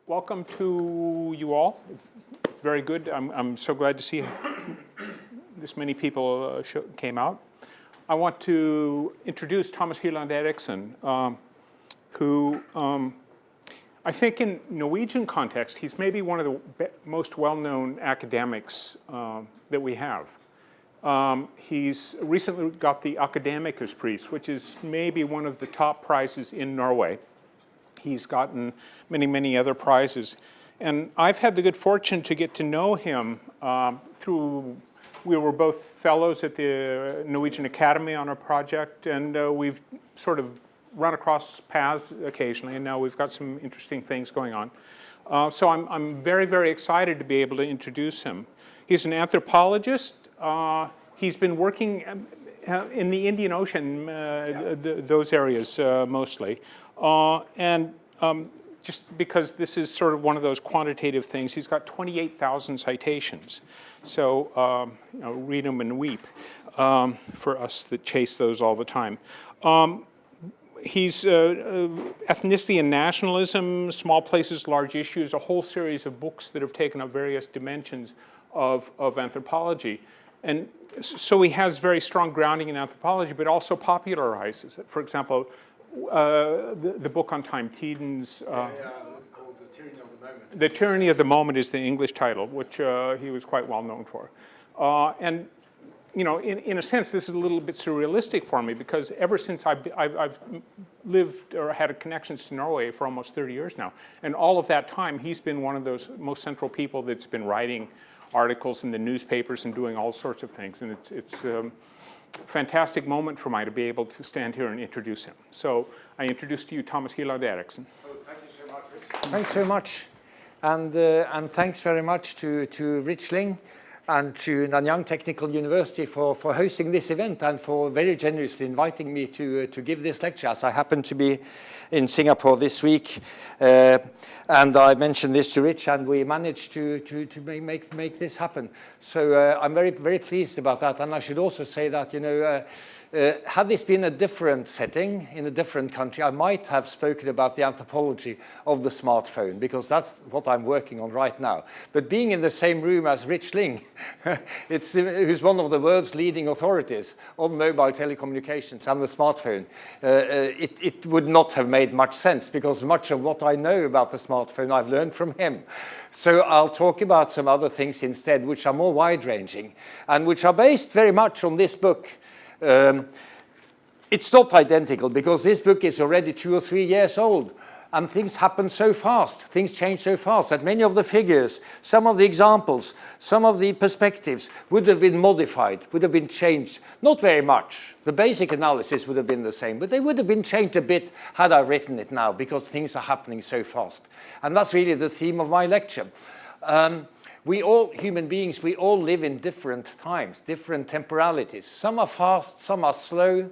welcome to you all. Very good. I'm so glad to see this many people came out. I want to introduce Thomas Hylland Eriksen, who I think in Norwegian context, he's maybe one of the most well-known academics that we have. He's recently got the Akademiker's Pris, which is maybe one of the top prizes in Norway. He's gotten many, many other prizes. And I've had the good fortune to get to know him we were both fellows at the Norwegian Academy on a project, and we've sort of run across paths occasionally, and now we've got some interesting things going on. So I'm very, very excited to be able to introduce him. He's an anthropologist. He's been working in the Indian Ocean, those areas mostly. Just because this is sort of one of those quantitative things, he's got 28,000 citations. So read them and weep for us that chase those all the time. He's ethnicity and nationalism, small places, large issues, a whole series of books that have taken up various dimensions of anthropology. And so he has very strong grounding in anthropology, but also popularizes it. For example, the book on time, Tidens... called The Tyranny of the Moment. The Tyranny of the Moment is the English title, which he was quite well known for. And you know, in a sense, this is a little bit surrealistic for me, because ever since I've lived or had connections to Norway for almost 30 years now, and all of that time, he's been one of those most central people that's been writing articles in the newspapers and doing all sorts of things. And it's a fantastic moment for me to be able to stand here and introduce him. So I introduce to you Thomas Hylland Eriksen. Oh, thank you so much, Rich. Thanks so much. And thanks very much to Rich Ling and to Nanyang Technical University for hosting this event and for very generously inviting me to give this lecture, as I happen to be in Singapore this week. And I mentioned this to Rich, and we managed to make this happen. So I'm very, very pleased about that. And I should also say that, you know, had this been a different setting in a different country, I might have spoken about the anthropology of the smartphone, because that's what I'm working on right now. But being in the same room as Rich Ling, who's one of the world's leading authorities on mobile telecommunications and the smartphone, it would not have made much sense, because much of what I know about the smartphone I've learned from him. So I'll talk about some other things instead, which are more wide-ranging and which are based very much on this book. It's not identical, because this book is already 2 or 3 years old, and things happen so fast, things change so fast that many of the figures, some of the examples, some of the perspectives would have been modified, would have been changed. Not very much. The basic analysis would have been the same, but they would have been changed a bit had I written it now, because things are happening so fast. And that's really the theme of my lecture. We all, human beings, we all live in different times, different temporalities. Some are fast, some are slow,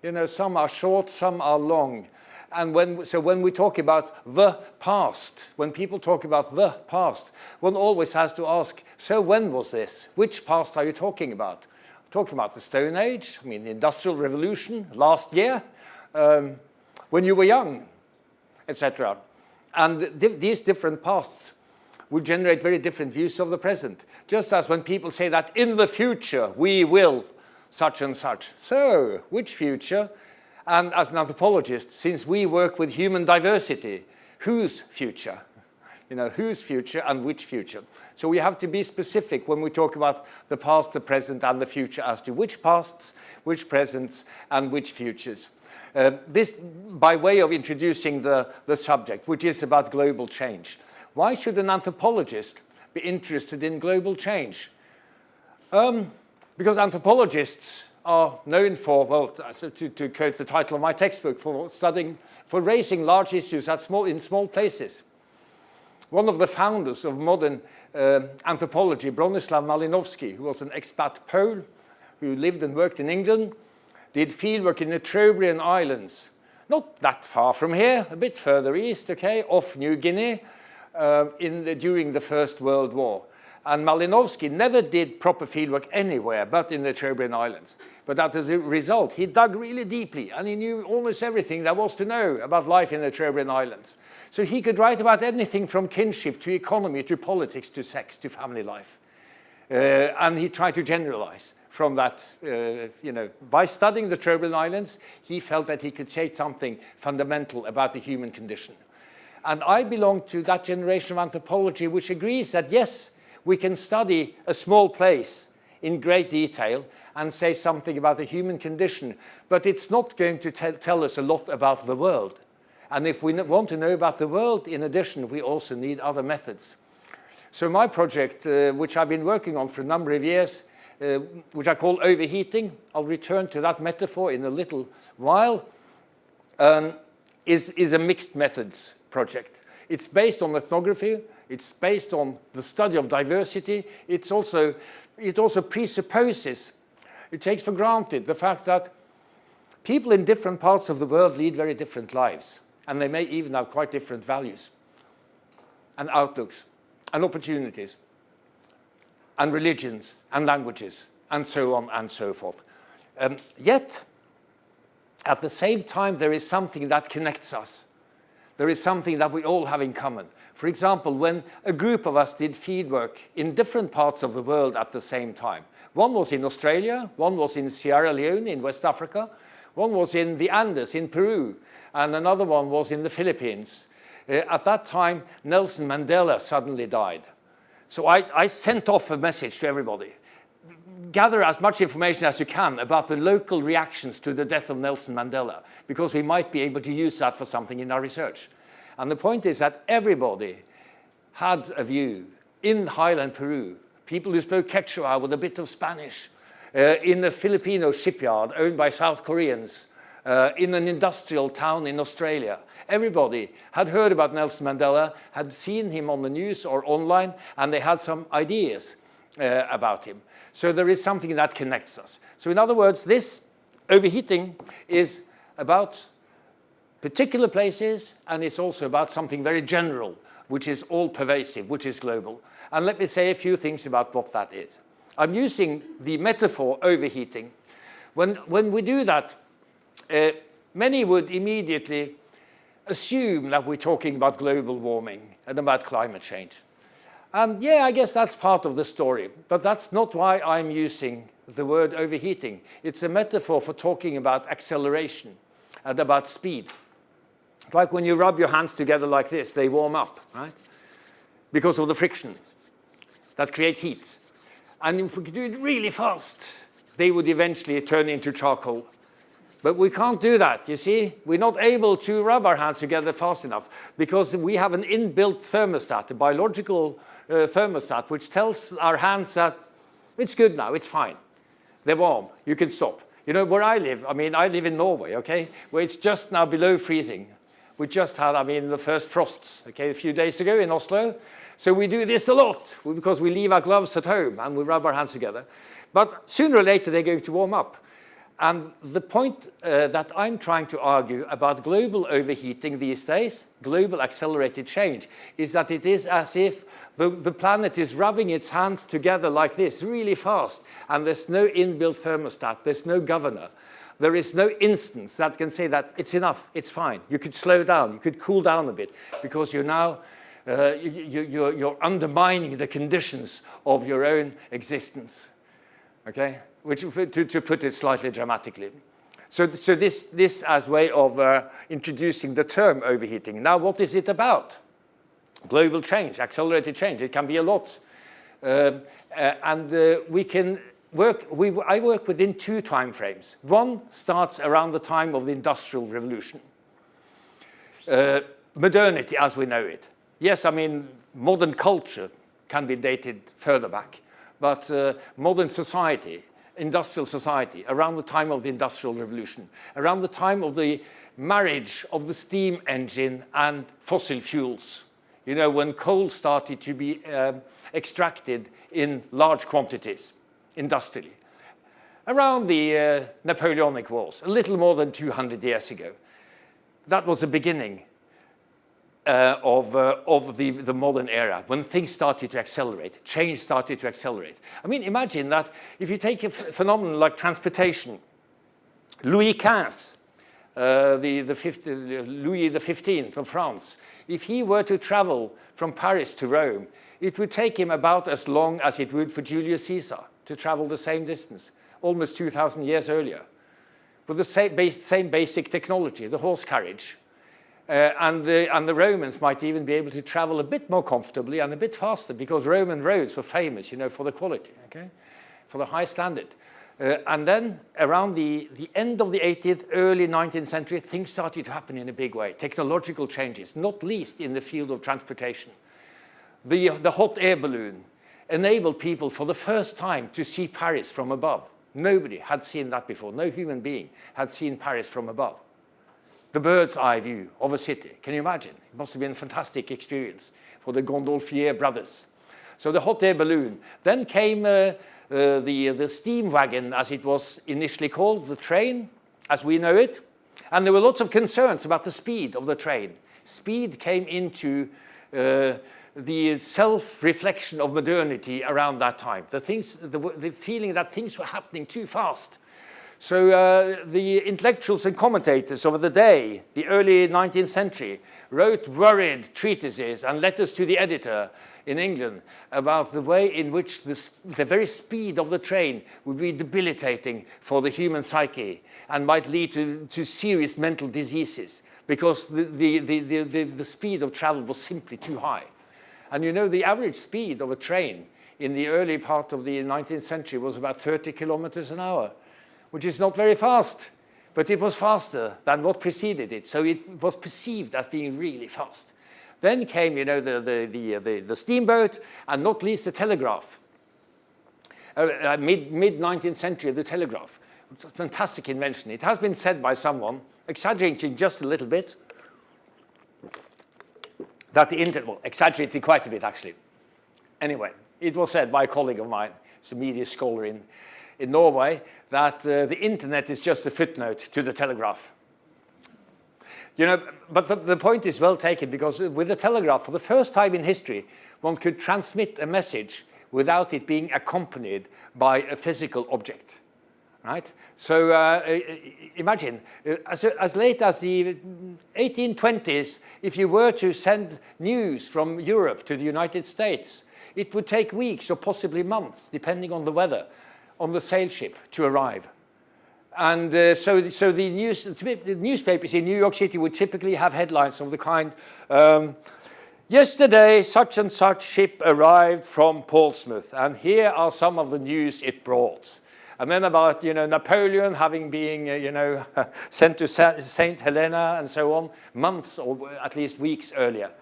you know, some are short, some are long. And when we talk about the past, when people talk about the past, one always has to ask, so when was this? Which past are you talking about? Talking about the Stone Age, I mean the Industrial Revolution, last year, when you were young, etc. And these different pasts will generate very different views of the present. Just as when people say that in the future we will such and such. So, which future? And as an anthropologist, since we work with human diversity, whose future? You know, whose future and which future? So we have to be specific when we talk about the past, the present, and the future as to which pasts, which presents, and which futures. This by way of introducing the subject, which is about global change. Why should an anthropologist be interested in global change? Because anthropologists are known for, well, to quote the title of my textbook, for raising large issues in small places. One of the founders of modern anthropology, Bronislaw Malinowski, who was an expat Pole, who lived and worked in England, did fieldwork in the Trobriand Islands, not that far from here, a bit further east, okay, off New Guinea, during the First World War. And Malinowski never did proper fieldwork anywhere but in the Cherbury Islands. But as a result, he dug really deeply, and he knew almost everything there was to know about life in the Cherbury Islands. So he could write about anything from kinship to economy to politics to sex to family life. And he tried to generalize from that, by studying the Cherbury Islands, he felt that he could say something fundamental about the human condition. And I belong to that generation of anthropology which agrees that, yes, we can study a small place in great detail and say something about the human condition, but it's not going to tell us a lot about the world. And if we want to know about the world, in addition, we also need other methods. So my project, which I've been working on for a number of years, which I call overheating, I'll return to that metaphor in a little while, is a mixed methods project. It's based on ethnography, it's based on the study of diversity, it also presupposes, it takes for granted the fact that people in different parts of the world lead very different lives, and they may even have quite different values and outlooks and opportunities and religions and languages and so on and so forth. Yet, at the same time, there is something that connects us. There is something that we all have in common. For example, when a group of us did fieldwork in different parts of the world at the same time. One was in Australia, one was in Sierra Leone in West Africa, one was in the Andes in Peru, and another one was in the Philippines. At that time, Nelson Mandela suddenly died. So I sent off a message to everybody. Gather as much information as you can about the local reactions to the death of Nelson Mandela, because we might be able to use that for something in our research. And the point is that everybody had a view in Hylland, Peru, people who spoke Quechua with a bit of Spanish, in a Filipino shipyard owned by South Koreans, in an industrial town in Australia. Everybody had heard about Nelson Mandela, had seen him on the news or online, and they had some ideas about him. So there is something that connects us. So in other words, this overheating is about particular places, and it's also about something very general, which is all-pervasive, which is global. And let me say a few things about what that is. I'm using the metaphor overheating. When we do that, many would immediately assume that we're talking about global warming and about climate change. And yeah, I guess that's part of the story, but that's not why I'm using the word overheating. It's a metaphor for talking about acceleration and about speed. Like when you rub your hands together like this, they warm up, right? Because of the friction that creates heat. And if we could do it really fast, they would eventually turn into charcoal. But we can't do that, you see? We're not able to rub our hands together fast enough because we have an inbuilt thermostat, a biological thermostat, which tells our hands that it's good now, it's fine. They're warm, you can stop. You know, where I live in Norway, okay, where it's just now below freezing. We just had, the first frosts, okay, a few days ago in Oslo. So we do this a lot because we leave our gloves at home and we rub our hands together. But sooner or later, they're going to warm up. And the point that I'm trying to argue about global overheating these days, global accelerated change, is that it is as if the planet is rubbing its hands together like this, really fast, and there's no inbuilt thermostat, there's no governor. There is no instance that can say that it's enough, it's fine. You could slow down, you could cool down a bit, because you're now you're undermining the conditions of your own existence, okay? Which, to put it slightly dramatically. So this as a way of introducing the term overheating. Now, what is it about? Global change, accelerated change. It can be a lot. We can work, I work within two time frames. One starts around the time of the Industrial Revolution. Modernity as we know it. Yes, modern culture can be dated further back, but modern society, industrial society, around the time of the Industrial Revolution, around the time of the marriage of the steam engine and fossil fuels. You know, when coal started to be extracted in large quantities, industrially. Around the Napoleonic Wars, a little more than 200 years ago. That was the beginning. of the modern era, when things started to accelerate, change started to accelerate. I mean, imagine that if you take a phenomenon like transportation, Louis XV, Louis XV of France, if he were to travel from Paris to Rome, it would take him about as long as it would for Julius Caesar to travel the same distance, almost 2,000 years earlier, with the same basic technology, the horse carriage. And the Romans might even be able to travel a bit more comfortably and a bit faster, because Roman roads were famous, for the quality, okay, for the high standard. And then around the end of the 18th, early 19th century, things started to happen in a big way. Technological changes, not least in the field of transportation. The hot air balloon enabled people for the first time to see Paris from above. Nobody had seen that before. No human being had seen Paris from above. The bird's eye view of a city. Can you imagine? It must have been a fantastic experience for the Gondolfier brothers. So the hot air balloon. Then came the steam wagon, as it was initially called, the train, as we know it. And there were lots of concerns about the speed of the train. Speed came into the self-reflection of modernity around that time. The feeling that things were happening too fast. So the intellectuals and commentators of the day, the early 19th century, wrote worried treatises and letters to the editor in England about the way in which the very speed of the train would be debilitating for the human psyche and might lead to serious mental diseases, because the speed of travel was simply too high. And the average speed of a train in the early part of the 19th century was about 30 kilometers an hour. Which is not very fast, but it was faster than what preceded it. So it was perceived as being really fast. Then came, the steamboat, and not least the telegraph. Mid-19th century, the telegraph. It's a fantastic invention. It has been said by someone, exaggerating just a little bit, that the internet, well, exaggerating quite a bit actually. Anyway, it was said by a colleague of mine, he's a media scholar in Norway, that the internet is just a footnote to the telegraph. But the point is well taken, because with the telegraph, for the first time in history, one could transmit a message without it being accompanied by a physical object, right? So imagine, as late as the 1820s, if you were to send news from Europe to the United States, it would take weeks or possibly months, depending on the weather, on the sail ship to arrive. And so the newspapers in New York City would typically have headlines of the kind, yesterday such and such ship arrived from Portsmouth, and here are some of the news it brought. And then about Napoleon having been sent to St. Helena and so on, months or at least weeks earlier.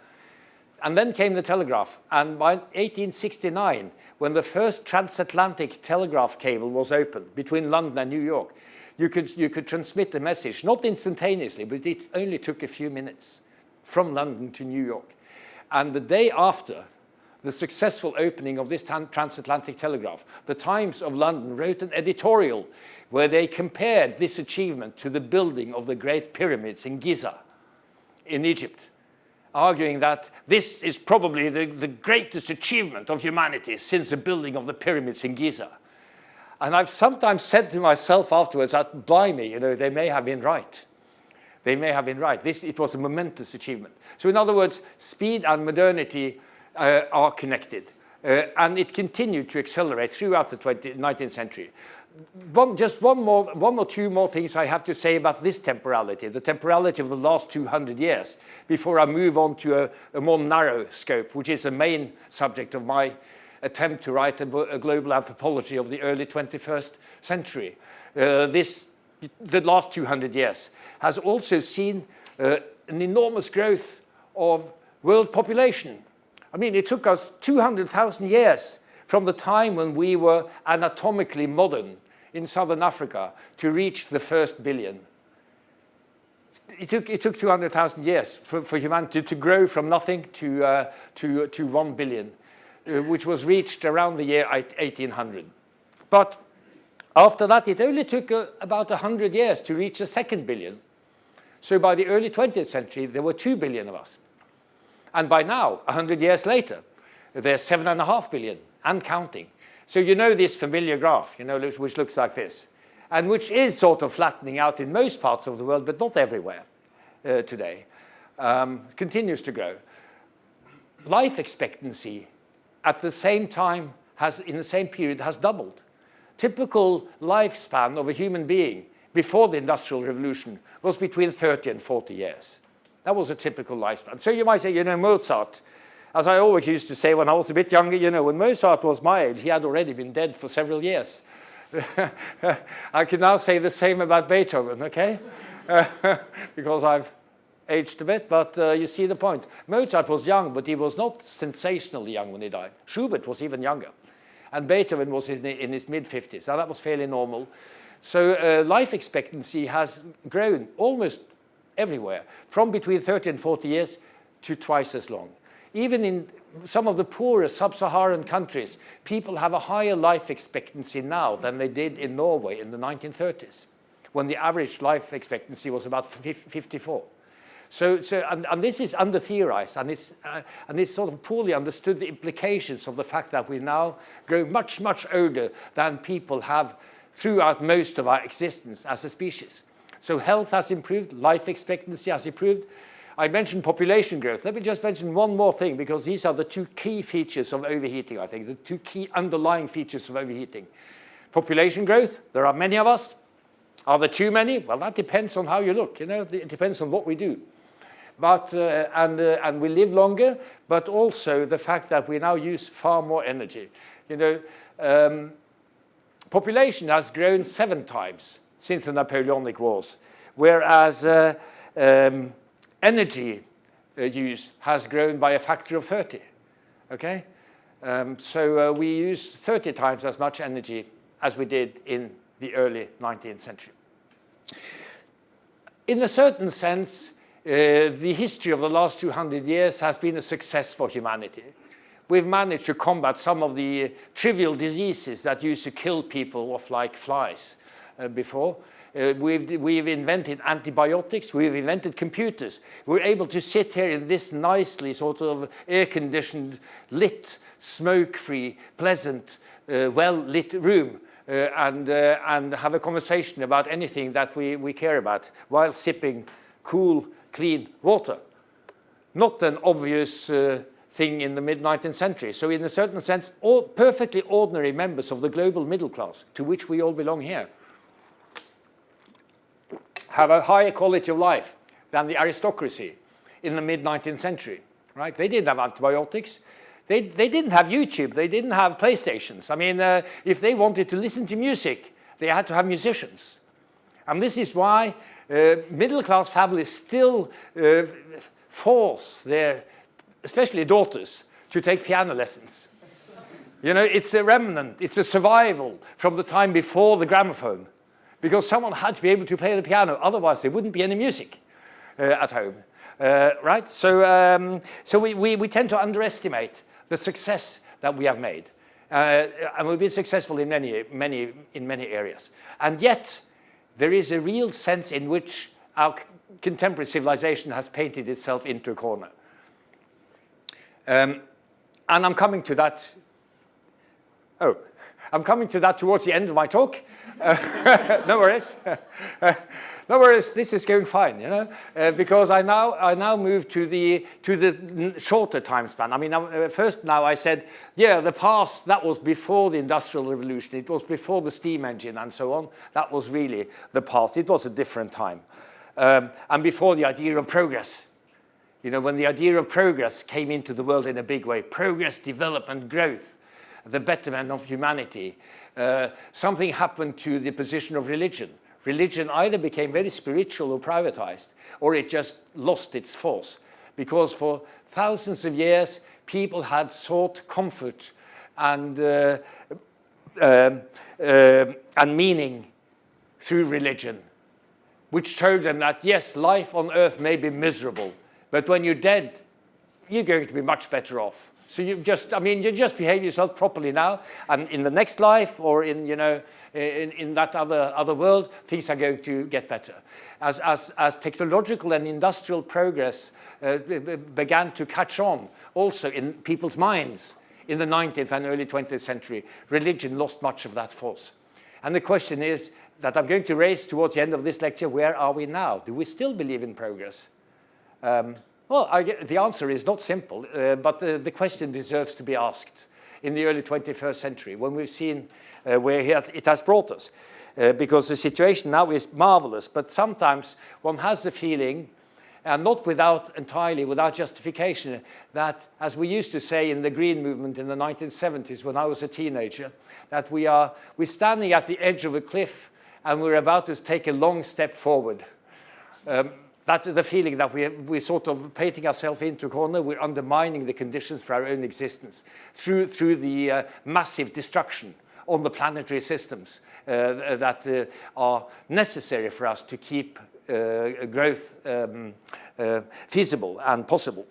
And then came the telegraph, and by 1869, when the first transatlantic telegraph cable was opened between London and New York, you could transmit a message, not instantaneously, but it only took a few minutes from London to New York. And the day after the successful opening of this transatlantic telegraph, the Times of London wrote an editorial where they compared this achievement to the building of the Great Pyramids in Giza in Egypt, arguing that this is probably the greatest achievement of humanity since the building of the pyramids in Giza. And I've sometimes said to myself afterwards that, blimey, they may have been right. They may have been right. It was a momentous achievement. So in other words, speed and modernity are connected. And it continued to accelerate throughout the 19th century. One or two more things I have to say about this temporality, the temporality of the last 200 years, before I move on to a more narrow scope, which is the main subject of my attempt to write a global anthropology of the early 21st century. The last 200 years has also seen an enormous growth of world population. I mean, it took us 200,000 years from the time when we were anatomically modern in southern Africa to reach the first billion. It took 200,000 years for humanity to grow from nothing to 1 billion, which was reached around the year 1800. But after that, it only took about 100 years to reach the second billion. So by the early 20th century, there were 2 billion of us. And by now, 100 years later, there's 7.5 billion and counting. So you know this familiar graph, you know, which looks like this, and which is sort of flattening out in most parts of the world, but not everywhere today, continues to grow. Life expectancy at the same time in the same period has doubled. Typical lifespan of a human being before the Industrial Revolution was between 30 and 40 years. That was a typical lifespan. So you might say, you know, Mozart, as I always used to say when I was a bit younger, you know, when Mozart was my age, he had already been dead for several years. I can now say the same about Beethoven, okay? Because I've aged a bit, but you see the point. Mozart was young, but he was not sensationally young when he died. Schubert was even younger. And Beethoven was in his mid-50s. So that was fairly normal. So life expectancy has grown almost everywhere, from between 30 and 40 years to twice as long. Even in some of the poorer sub-Saharan countries, people have a higher life expectancy now than they did in Norway in the 1930s, when the average life expectancy was about 54. And this is under-theorized, and it's sort of poorly understood, the implications of the fact that we now grow much, much older than people have throughout most of our existence as a species. So health has improved, life expectancy has improved. I mentioned population growth. Let me just mention one more thing, because these are the two key features of overheating, I think, the two key underlying features of overheating. Population growth, there are many of us. Are there too many? Well, that depends on how you look. You know, it depends on what we do. But, and we live longer, but also the fact that we now use far more energy. You know, population has grown 7 times since the Napoleonic Wars, whereas energy use has grown by a factor of 30, okay? So we use 30 times as much energy as we did in the early 19th century. In a certain sense, the history of the last 200 years has been a success for humanity. We've managed to combat some of the trivial diseases that used to kill people off like flies before. We've invented antibiotics, we've invented computers. We're able to sit here in this nicely sort of air-conditioned, lit, smoke-free, pleasant, well-lit room and have a conversation about anything that we care about while sipping cool, clean water. Not an obvious thing in the mid-19th century. So in a certain sense, all perfectly ordinary members of the global middle class, to which we all belong here, have a higher quality of life than the aristocracy in the mid-19th century, right? They didn't have antibiotics. They didn't have YouTube. They didn't have PlayStations. I mean, if they wanted to listen to music, they had to have musicians. And this is why middle-class families still force their, especially daughters, to take piano lessons. You know, it's a remnant, it's a survival from the time before the gramophone, because someone had to be able to play the piano, otherwise there wouldn't be any music at home, right? So, so we tend to underestimate the success that we have made, and we've been successful in many areas. And yet, there is a real sense in which our contemporary civilization has painted itself into a corner. And I'm coming to that. Oh, I'm coming to that towards the end of my talk. No worries. No worries. This is going fine, you know, because I now move to the shorter time span. I mean, first now I said, yeah, the past, that was before the Industrial Revolution. It was before the steam engine and so on. That was really the past. It was a different time, and before the idea of progress. You know, when the idea of progress came into the world in a big way, progress, development, growth, the betterment of humanity, something happened to the position of religion. Religion either became very spiritual or privatized, or it just lost its force. Because for thousands of years, people had sought comfort and meaning through religion, which told them that, yes, life on earth may be miserable, but when you're dead, you're going to be much better off. So you just behave yourself properly now, and in the next life or in that other world, things are going to get better. As technological and industrial progress began to catch on, also in people's minds in the 19th and early 20th century, religion lost much of that force. And the question is that I'm going to raise towards the end of this lecture: where are we now? Do we still believe in progress? Well, the answer is not simple, but the question deserves to be asked in the early 21st century, when we've seen where it has brought us. Because the situation now is marvelous, but sometimes one has the feeling, and not entirely without justification, that, as we used to say in the Green movement in the 1970s when I was a teenager, that we're standing at the edge of a cliff and we're about to take a long step forward. That's the feeling that we're sort of painting ourselves into a corner. We're undermining the conditions for our own existence through the massive destruction on the planetary systems that are necessary for us to keep growth feasible and possible.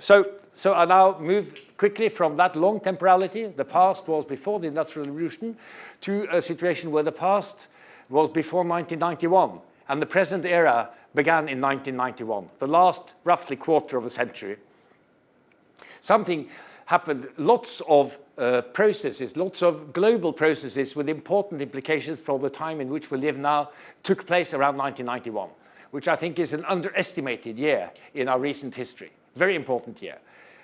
So I now move quickly from that long temporality, the past was before the Industrial Revolution, to a situation where the past was before 1991, and the present era began in 1991, the last roughly quarter of a century. Something happened, lots of processes, lots of global processes with important implications for the time in which we live now took place around 1991, which I think is an underestimated year in our recent history. Very important year.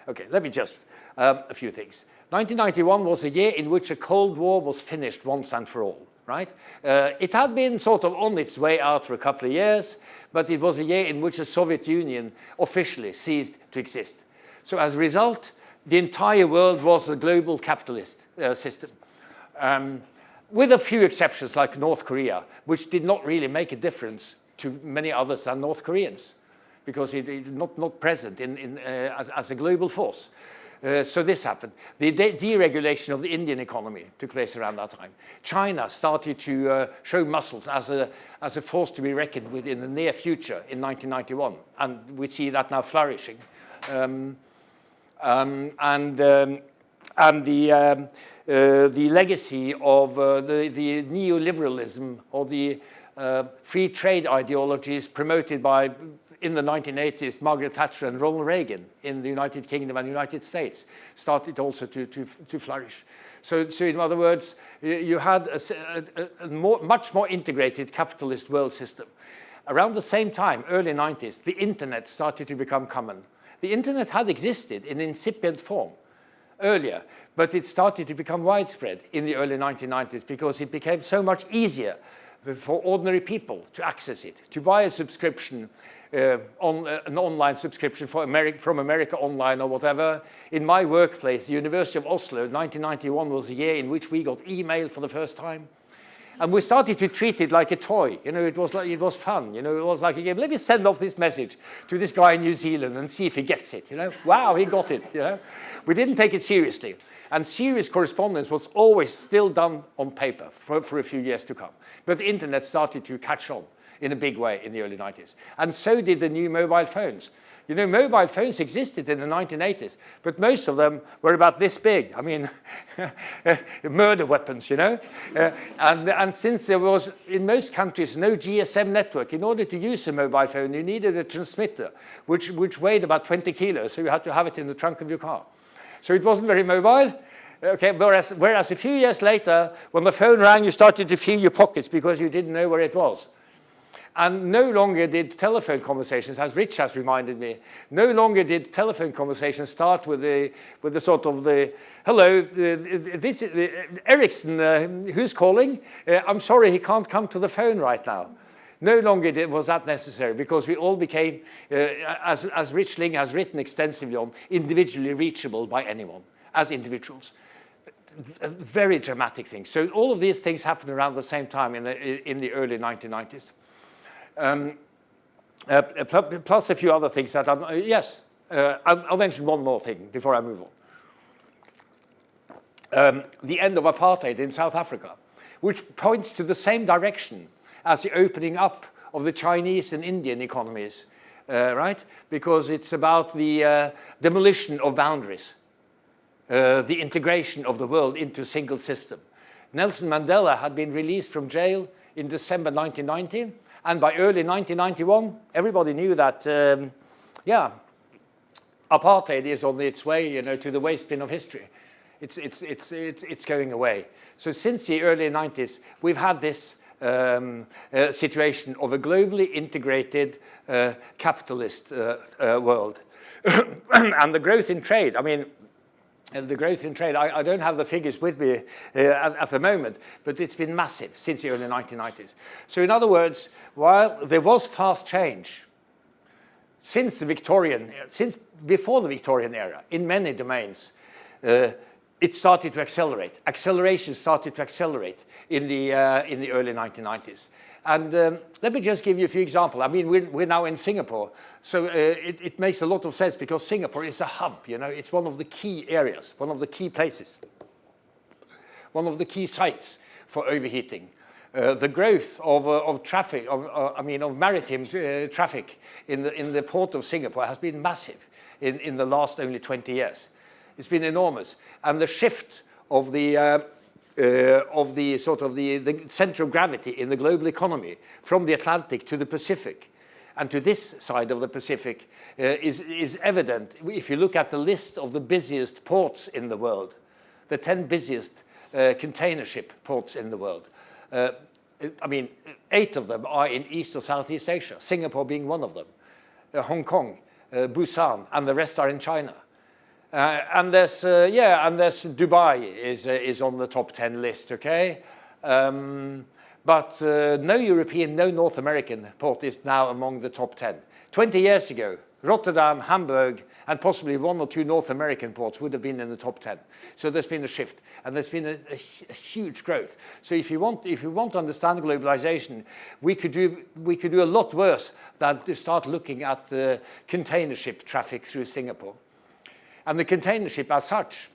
Okay, let me just, a few things. 1991 was a year in which a Cold War was finished once and for all. Right? It had been sort of on its way out for a couple of years, but it was a year in which the Soviet Union officially ceased to exist. So as a result, the entire world was a global capitalist system, with a few exceptions like North Korea, which did not really make a difference to many others than North Koreans, because it is not present as a global force. So this happened. The deregulation of the Indian economy took place around that time. China started to show muscles as a force to be reckoned with in the near future in 1991, and we see that now flourishing. And the legacy of the neoliberalism or the free trade ideologies promoted by, in the 1980s, Margaret Thatcher and Ronald Reagan in the United Kingdom and United States started also to flourish. So in other words, you had a much more integrated capitalist world system. Around the same time, early 90s, the internet started to become common. The internet had existed in incipient form earlier, but it started to become widespread in the early 1990s because it became so much easier for ordinary people to access it, to buy a subscription, an online subscription from America Online or whatever. In my workplace, the University of Oslo, 1991 was the year in which we got email for the first time. And we started to treat it like a toy. It was fun. It was like a game. Let me send off this message to this guy in New Zealand and see if he gets it. Wow, he got it. We didn't take it seriously. And serious correspondence was always still done on paper for a few years to come. But the internet started to catch on in a big way in the early 90s. And so did the new mobile phones. Mobile phones existed in the 1980s, but most of them were about this big. I mean, murder weapons, And since there was, in most countries, no GSM network, in order to use a mobile phone, you needed a transmitter, which weighed about 20 kilos, so you had to have it in the trunk of your car. So it wasn't very mobile. Okay, whereas a few years later, when the phone rang, you started to feel your pockets because you didn't know where it was. And no longer did telephone conversations, as Rich has reminded me, no longer did telephone conversations start with the sort of the, hello, this is Eriksen, who's calling? I'm sorry, he can't come to the phone right now. No longer was that necessary because we all became, as Rich Ling has written extensively on, individually reachable by anyone, as individuals. Very dramatic things. So all of these things happened around the same time in the early 1990s. Plus a few other things that I'll mention one more thing before I move on. The end of apartheid in South Africa, which points to the same direction as the opening up of the Chinese and Indian economies, right? Because it's about the demolition of boundaries. the integration of the world into a single system. Nelson Mandela had been released from jail in December 1990, and by early 1991, everybody knew that, apartheid is on its way, to the waste bin of history. It's going away. So since the early 90s, we've had this situation of a globally integrated capitalist world. And the growth in trade, I don't have the figures with me at the moment, but it's been massive since the early 1990s. So in other words, while there was fast change since before the Victorian era, in many domains, it started to accelerate. Acceleration started to accelerate in the early 1990s. And let me just give you a few examples. We're now in Singapore, so it makes a lot of sense because Singapore is a hub. It's one of the key areas, one of the key places, one of the key sites for overheating. The growth of traffic, of maritime traffic in the port of Singapore has been massive in the last only 20 years. It's been enormous, and the shift of the center of gravity in the global economy from the Atlantic to the Pacific and to this side of the Pacific is evident if you look at the list of the busiest ports in the world, the 10 busiest container ship ports in the world. 8 of them are in East or Southeast Asia, Singapore being one of them, Hong Kong, Busan, and the rest are in China. And there's Dubai is on the top 10 list, okay? But no European, no North American port is now among the top 10. 20 years ago, Rotterdam, Hamburg, and possibly 1 or 2 North American ports would have been in the top 10. So there's been a shift, and there's been a huge growth. So if you want to understand globalization, we could do a lot worse than to start looking at the container ship traffic through Singapore. And the container ship as such,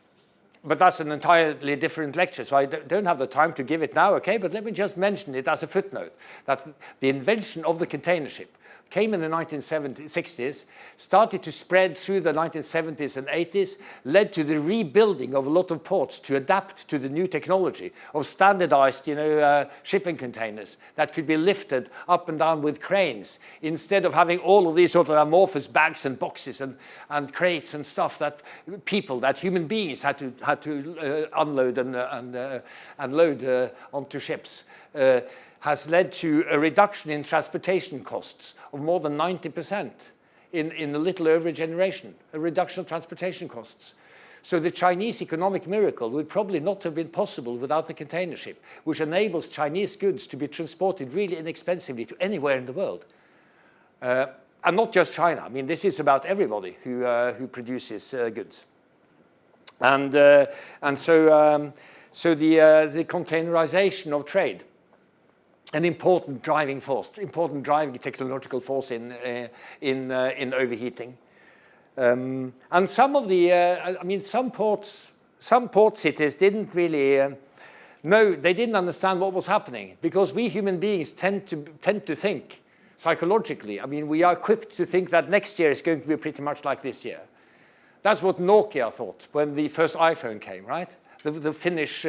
but that's an entirely different lecture, so I don't have the time to give it now, okay? But let me just mention it as a footnote, that the invention of the container ship came in the 1960s, started to spread through the 1970s and 80s, led to the rebuilding of a lot of ports to adapt to the new technology of standardized, shipping containers that could be lifted up and down with cranes, instead of having all of these sort of amorphous bags and boxes and crates and stuff that human beings had to unload and load onto ships. Has led to a reduction in transportation costs of more than 90% in a little over a generation, a reduction of transportation costs. So the Chinese economic miracle would probably not have been possible without the container ship, which enables Chinese goods to be transported really inexpensively to anywhere in the world. And not just China. This is about everybody who produces goods. And so the containerization of trade, an important driving force, important driving technological force in overheating. And some of the, some port cities didn't really know, they didn't understand what was happening, because we human beings tend to think psychologically. We are equipped to think that next year is going to be pretty much like this year. That's what Nokia thought when the first iPhone came, right? The Finnish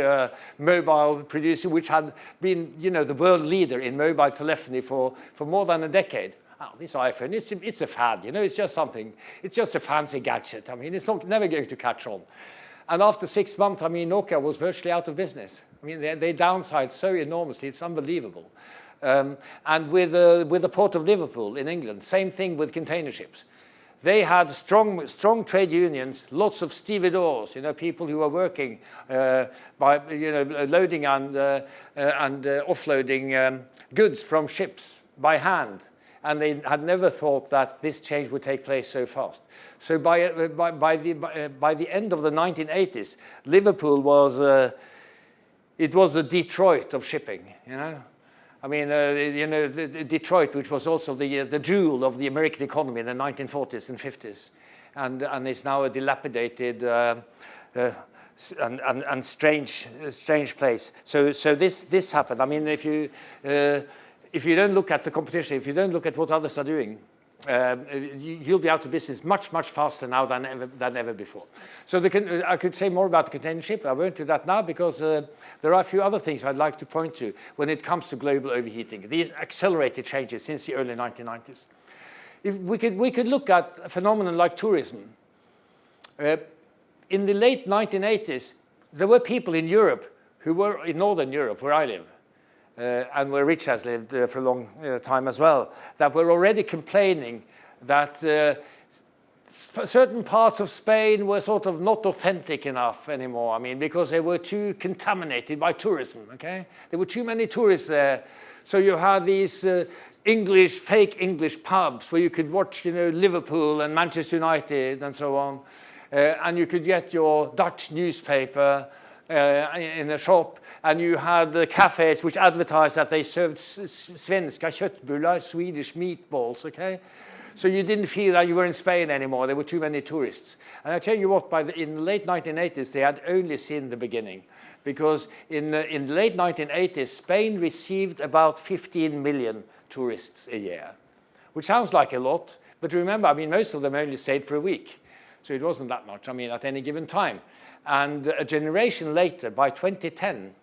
mobile producer, which had been, the world leader in mobile telephony for more than a decade. Oh, this iPhone, it's a fad, it's just something, it's just a fancy gadget. It's never going to catch on. And after 6 months, Nokia was virtually out of business. They downsized so enormously, it's unbelievable. And with the port of Liverpool in England, same thing with container ships. They had strong trade unions, lots of stevedores, people who were working by, loading and offloading goods from ships by hand, and they had never thought that this change would take place so fast. So by the end of the 1980s, Liverpool was the Detroit of shipping, Detroit, which was also the jewel of the American economy in the 1940s and 50s, and is now a dilapidated and strange place. So this happened. If you don't look at the competition, if you don't look at what others are doing, you'll be out of business much, much faster now than ever before. So I could say more about the container ship. I won't do that now because there are a few other things I'd like to point to when it comes to global overheating, these accelerated changes since the early 1990s. If we could look at a phenomenon like tourism. In the late 1980s, there were people in Europe who were in Northern Europe, where I live, and where Rich has lived for a long time as well, that were already complaining that certain parts of Spain were sort of not authentic enough anymore. I mean, because they were too contaminated by tourism, okay? There were too many tourists there. So you had these fake English pubs where you could watch, Liverpool and Manchester United and so on. And you could get your Dutch newspaper in a shop, and you had the cafes which advertised that they served svenska köttbullar, Swedish meatballs, okay? So you didn't feel that you were in Spain anymore. There were too many tourists. And I tell you what, in the late 1980s, they had only seen the beginning. Because in the late 1980s, Spain received about 15 million tourists a year, which sounds like a lot. But remember, I mean, most of them only stayed for a week. So it wasn't that much, I mean, at any given time. And a generation later, by 2010,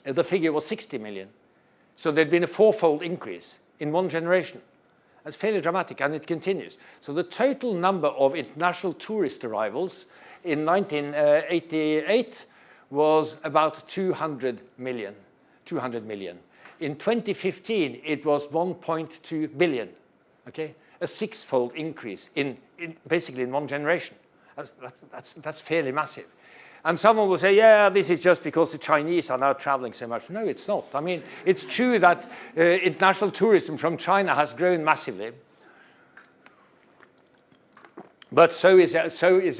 the figure was 60 million. So there'd been a fourfold increase in one generation. That's fairly dramatic, and it continues. So the total number of international tourist arrivals in 1988 was about 200 million. 200 million. In 2015, it was 1.2 billion, okay? A six-fold increase basically in one generation. That's fairly massive. And someone will say, yeah, this is just because the Chinese are now traveling so much. No, it's not. I mean, it's true that international tourism from China has grown massively. But so is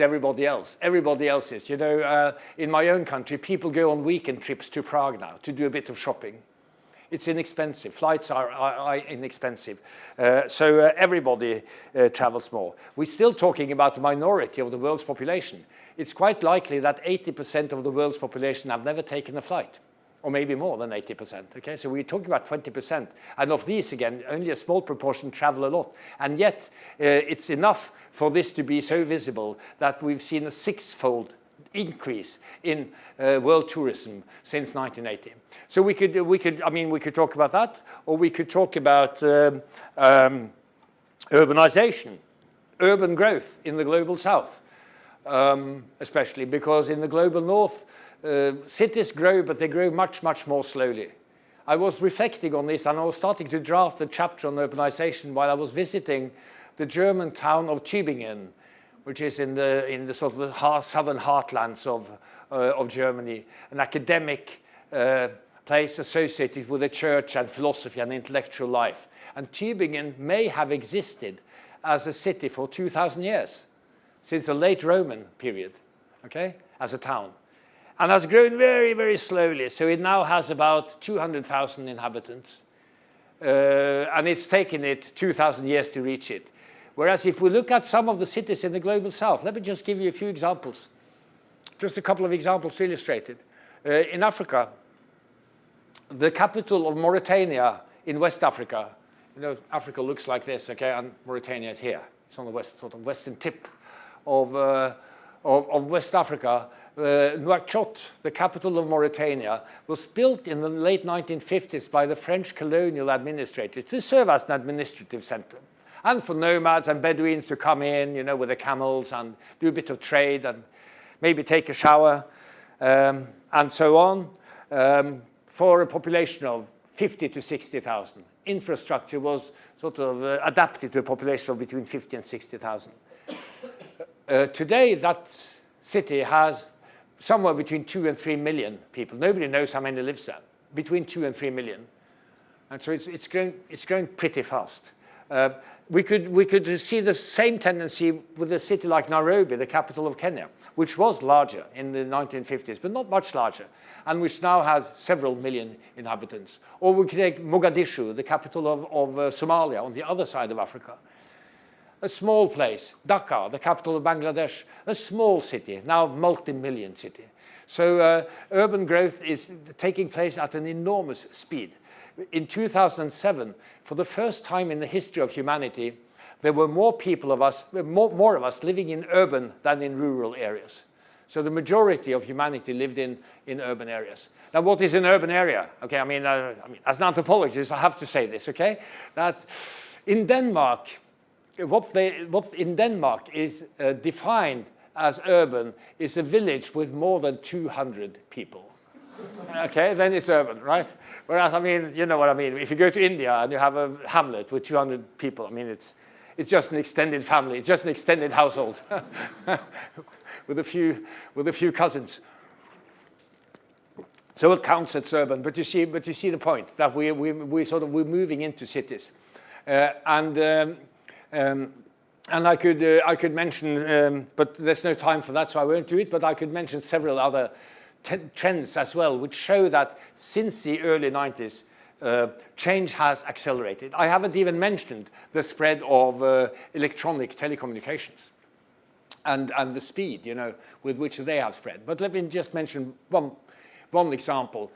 everybody else. Everybody else is. In my own country, people go on weekend trips to Prague now to do a bit of shopping. It's inexpensive. Flights are inexpensive. So everybody travels more. We're still talking about the minority of the world's population. It's quite likely that 80% of the world's population have never taken a flight, or maybe more than 80%. Okay, so we're talking about 20%. And of these, again, only a small proportion travel a lot. And yet, it's enough for this to be so visible that we've seen a six-fold increase in world tourism since 1980. So we could talk about that, or we could talk about urbanization, urban growth in the global south, especially because in the global north, cities grow, but they grow much, much more slowly. I was reflecting on this, and I was starting to draft a chapter on urbanization while I was visiting the German town of Tübingen, which is in the sort of the southern heartlands of Germany, an academic place associated with the church and philosophy and intellectual life. And Tübingen may have existed as a city for 2,000 years, since the late Roman period, okay, as a town. And has grown very, very slowly. So it now has about 200,000 inhabitants. And it's taken it 2,000 years to reach it. Whereas if we look at some of the cities in the global south, let me just give you a few examples. Just a couple of examples to illustrate it. In Africa, the capital of Mauritania in West Africa, Africa looks like this, okay, and Mauritania is here. It's on the sort of western tip of West Africa. Nouakchott, the capital of Mauritania, was built in the late 1950s by the French colonial administrators to serve as an administrative center, and for nomads and Bedouins to come in, with the camels and do a bit of trade and maybe take a shower and so on, for a population of 50 to 60,000. Infrastructure was sort of adapted to a population of between 50 and 60,000. Today, that city has somewhere between 2 and 3 million people. Nobody knows how many lives there. Between 2 and 3 million. And so it's growing pretty fast. We could see the same tendency with a city like Nairobi, the capital of Kenya, which was larger in the 1950s, but not much larger, and which now has several million inhabitants. Or we could take Mogadishu, the capital of Somalia, on the other side of Africa. A small place, Dhaka, the capital of Bangladesh, a small city, now multi-million city. So urban growth is taking place at an enormous speed. in 2007, for the first time in the history of humanity, there were more of us living in urban than in rural areas. So the majority of humanity lived in urban areas. Now, what is an urban area? Okay, I mean, as an anthropologist, I have to say this, okay? That in Denmark, what in Denmark is defined as urban is a village with more than 200 people. Okay, then it's urban, right? Whereas, I mean, you know what I mean. If you go to India and you have a hamlet with 200 people, I mean, it's just an extended family, it's just an extended household with a few cousins. So it counts as urban, but you see the point that we're moving into cities, and I could mention, but there's no time for that, so I won't do it. But I could mention several other trends as well, which show that since the early 90s, change has accelerated. I haven't even mentioned the spread of electronic telecommunications and the speed, you know, with which they have spread. But let me just mention one example.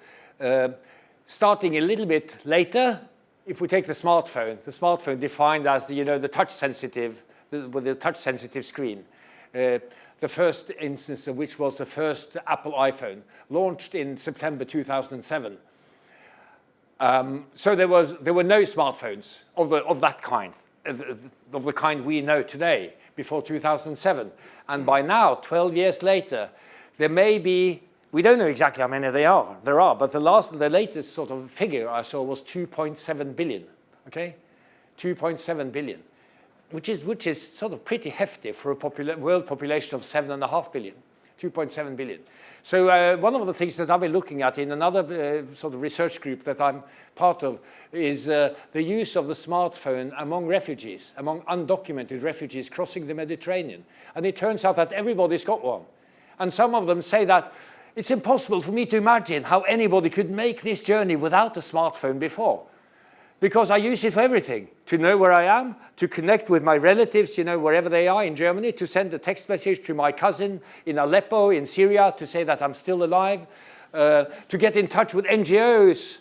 Starting a little bit later, if we take the smartphone defined as the touch-sensitive, with the touch-sensitive screen. The first instance of which was the first Apple iPhone, launched in September 2007. So there were no smartphones of that kind, of the kind we know today, before 2007. And by now, 12 years later, there may be, we don't know exactly how many there are, but the latest sort of figure I saw was 2.7 billion, okay? 2.7 billion. Which is sort of pretty hefty for a world population of 7.5 billion, 2.7 billion. So one of the things that I've been looking at in another sort of research group that I'm part of is the use of the smartphone among refugees, among undocumented refugees crossing the Mediterranean. And it turns out that everybody's got one. And some of them say that it's impossible for me to imagine how anybody could make this journey without a smartphone before. Because I use it for everything, to know where I am, to connect with my relatives, you know, wherever they are in Germany, to send a text message to my cousin in Aleppo, in Syria, to say that I'm still alive, to get in touch with NGOs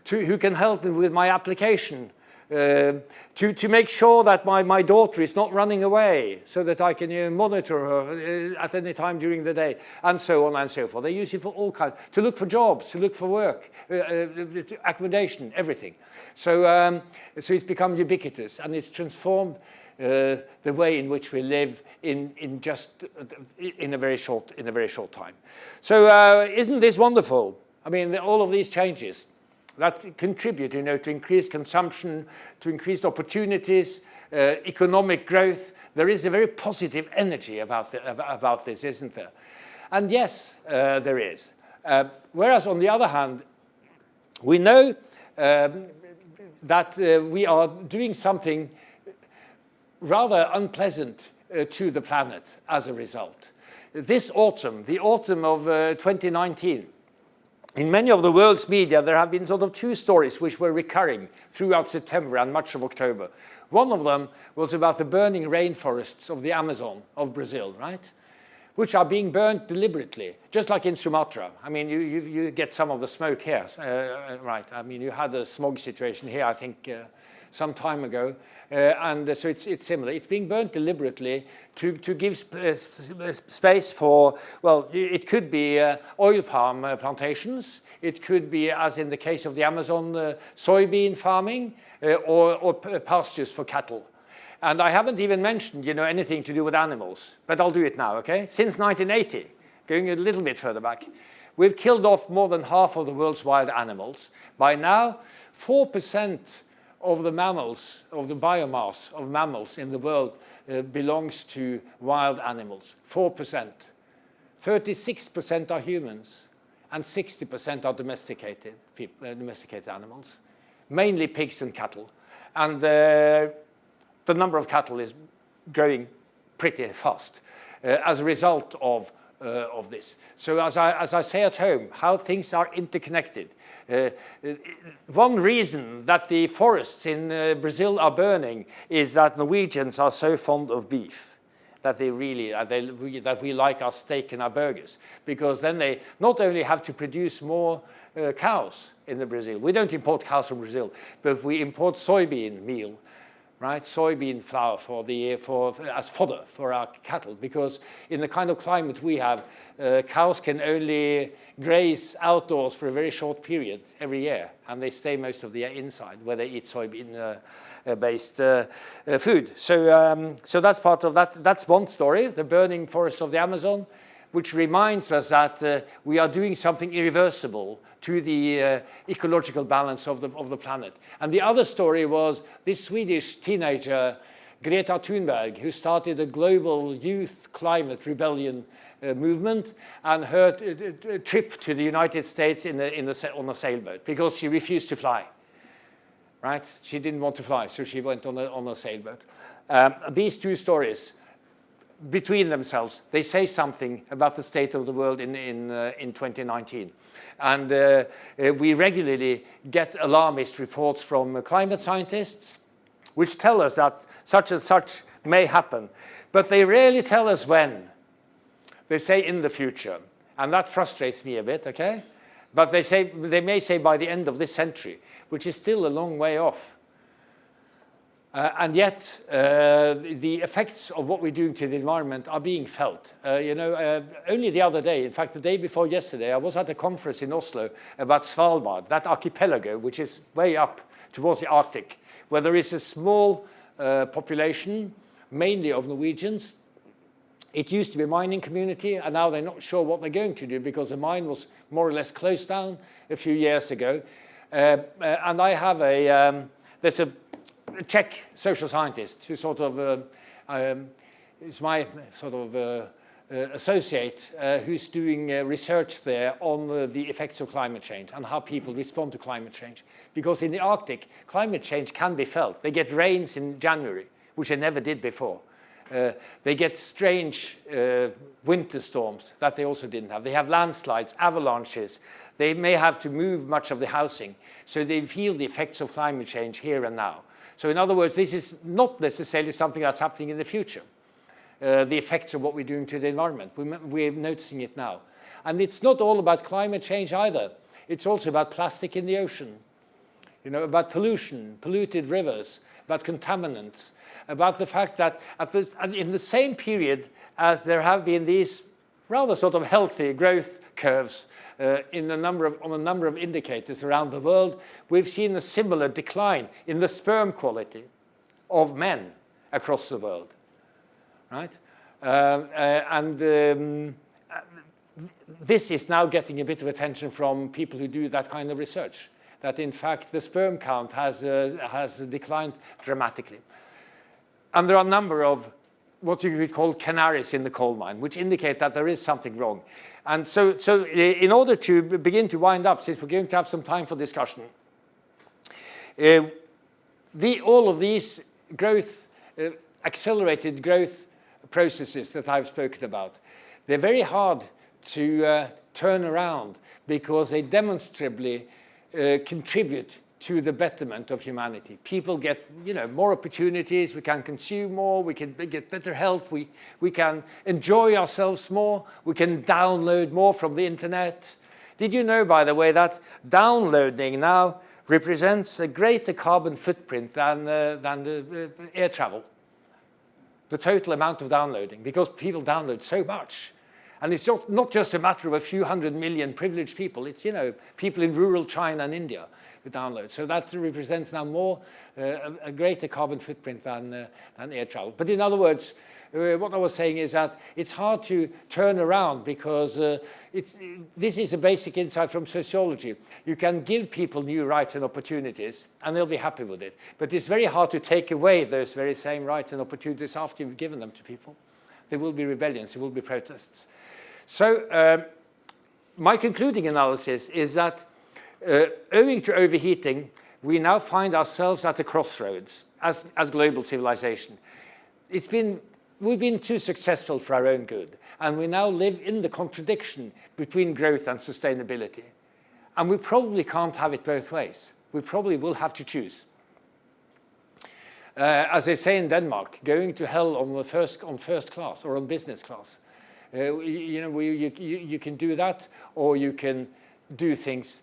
who can help me with my application, to make sure that my daughter is not running away, so that I can monitor her at any time during the day, and so on and so forth. They use it for all kinds, to look for jobs, to look for work, accommodation, everything. So it's become ubiquitous, and it's transformed the way in which we live in a very short time. So isn't this wonderful? I mean, all of these changes that contribute, you know, to increased consumption, to increased opportunities, economic growth. There is a very positive energy about this, isn't there? And yes, there is. Whereas on the other hand, we know that we are doing something rather unpleasant to the planet as a result. This autumn, the autumn of 2019, in many of the world's media, there have been sort of two stories which were recurring throughout September and much of October. One of them was about the burning rainforests of the Amazon of Brazil, right? Which are being burnt deliberately, just like in Sumatra. I mean, you get some of the smoke here, right? I mean, you had a smog situation here, I think, some time ago, and so it's similar. It's being burnt deliberately to give space for, well, it could be oil palm plantations. It could be, as in the case of the Amazon, soybean farming, or pastures for cattle. And I haven't even mentioned, you know, anything to do with animals, but I'll do it now, okay? Since 1980, going a little bit further back, we've killed off more than half of the world's wild animals. By now, 4% of the mammals, of the biomass of mammals in the world belongs to wild animals, 4%. 36% are humans, and 60% are domesticated animals, mainly pigs and cattle. And the number of cattle is growing pretty fast as a result of this. So as I say at home, how things are interconnected. One reason that the forests in Brazil are burning is that Norwegians are so fond of beef. that that we like our steak and our burgers, because then they not only have to produce more cows in Brazil. We don't import cows from Brazil, but we import soybean meal, right? Soybean flour as fodder for our cattle, because in the kind of climate we have, cows can only graze outdoors for a very short period every year, and they stay most of the year inside where they eat soybean based food. So that's part of that. That's one story, the burning forests of the Amazon, which reminds us that we are doing something irreversible to the ecological balance of the planet. And the other story was this Swedish teenager, Greta Thunberg, who started a global youth climate rebellion movement, and her trip to the United States on a sailboat, because she refused to fly. Right? She didn't want to fly, so she went on a sailboat. These two stories, between themselves, they say something about the state of the world in 2019. And we regularly get alarmist reports from climate scientists, which tell us that such and such may happen. But they rarely tell us when. They say in the future. And that frustrates me a bit, okay? But they may say by the end of this century, which is still a long way off. And yet, the effects of what we're doing to the environment are being felt. Only the other day, in fact, the day before yesterday, I was at a conference in Oslo about Svalbard, that archipelago, which is way up towards the Arctic, where there is a small population, mainly of Norwegians. It used to be a mining community, and now they're not sure what they're going to do, because the mine was more or less closed down a few years ago. And I have there's a Czech social scientist who sort of is my sort of associate, who's doing research there on the effects of climate change and how people respond to climate change. Because in the Arctic, climate change can be felt. They get rains in January, which they never did before. They get strange winter storms that they also didn't have. They have landslides, avalanches. They may have to move much of the housing. So they feel the effects of climate change here and now. So in other words, this is not necessarily something that's happening in the future. The effects of what we're doing to the environment. We're noticing it now. And it's not all about climate change either. It's also about plastic in the ocean, about pollution, polluted rivers, about contaminants, about the fact that in the same period as there have been these rather sort of healthy growth curves on a number of indicators around the world, we've seen a similar decline in the sperm quality of men across the world, right? This is now getting a bit of attention from people who do that kind of research, that in fact the sperm count has declined dramatically. And there are a number of what you could call canaries in the coal mine, which indicate that there is something wrong. And so in order to begin to wind up, since we're going to have some time for discussion, all of these accelerated growth processes that I've spoken about, they're very hard to turn around, because they demonstrably contribute to the betterment of humanity. People get, more opportunities. We can consume more. We can get better health. We can enjoy ourselves more. We can download more from the internet. Did you know, by the way, that downloading now represents a greater carbon footprint than the air travel? The total amount of downloading, because people download so much. And it's not just a matter of a few 100 million privileged people. It's, people in rural China and India who download. So that represents now more, a greater carbon footprint than air travel. But in other words, what I was saying is that it's hard to turn around, because this is a basic insight from sociology. You can give people new rights and opportunities, and they'll be happy with it. But it's very hard to take away those very same rights and opportunities after you've given them to people. There will be rebellions, there will be protests. So my concluding analysis is that owing to overheating, we now find ourselves at a crossroads as global civilization. We've been too successful for our own good, and we now live in the contradiction between growth and sustainability. And we probably can't have it both ways. We probably will have to choose. as they say in Denmark, going to hell on first class or on business class. You can do that, or you can do things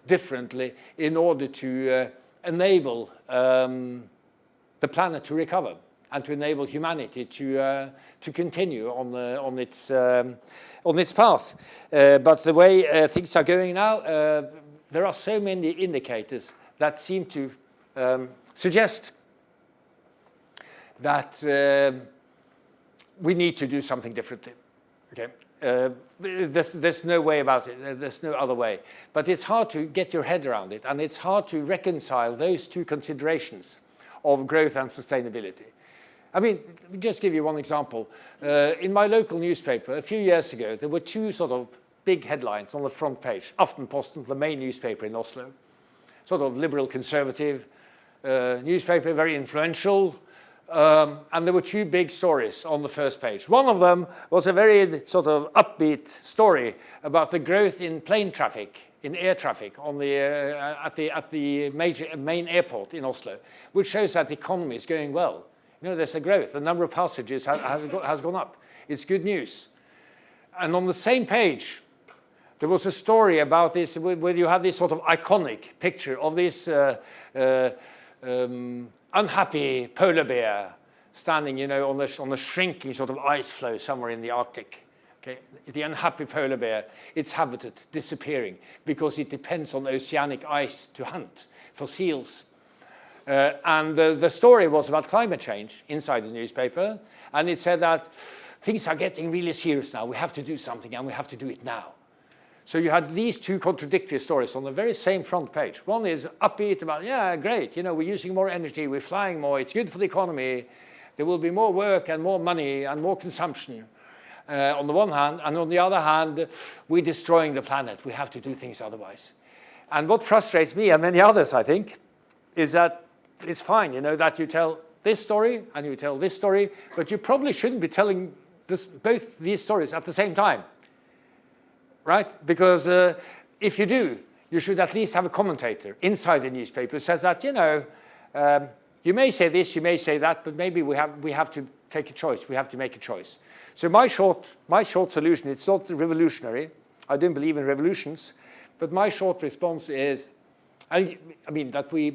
differently in order to enable the planet to recover and to enable humanity to continue on its path. But the way things are going now, there are so many indicators that seem to suggest that we need to do something differently. Okay, there's no way about it. There's no other way. But it's hard to get your head around it, and it's hard to reconcile those two considerations of growth and sustainability. I mean, just give you one example. In my local newspaper, a few years ago, there were two sort of big headlines on the front page. Aftenposten, the main newspaper in Oslo, sort of liberal conservative newspaper, very influential. And there were two big stories on the first page. One of them was a very sort of upbeat story about the growth in plane traffic, in air traffic on the, at the main airport in Oslo, which shows that the economy is going well. You know, there's a growth. The number of passengers has gone up. It's good news. And on the same page, there was a story about this, where you have this sort of iconic picture of this unhappy polar bear standing, you know, on a shrinking sort of ice floe somewhere in the Arctic. Okay, the unhappy polar bear, its habitat disappearing because it depends on oceanic ice to hunt for seals. And the story was about climate change inside the newspaper, and it said that things are getting really serious now. We have to do something, and we have to do it now. So you had these two contradictory stories on the very same front page. One is upbeat about, yeah, great, you know, we're using more energy, we're flying more, it's good for the economy, there will be more work and more money and more consumption on the one hand, and on the other hand, we're destroying the planet, we have to do things otherwise. And what frustrates me and many others, I think, is that it's fine, you know, that you tell this story and you tell this story, but you probably shouldn't be telling both these stories at the same time. Right? Because if you do, you should at least have a commentator inside the newspaper who says that, you know, you may say this, you may say that, but maybe we have to take a choice. We have to make a choice. So my short solution, it's not revolutionary. I don't believe in revolutions, but my short response is, I mean, that we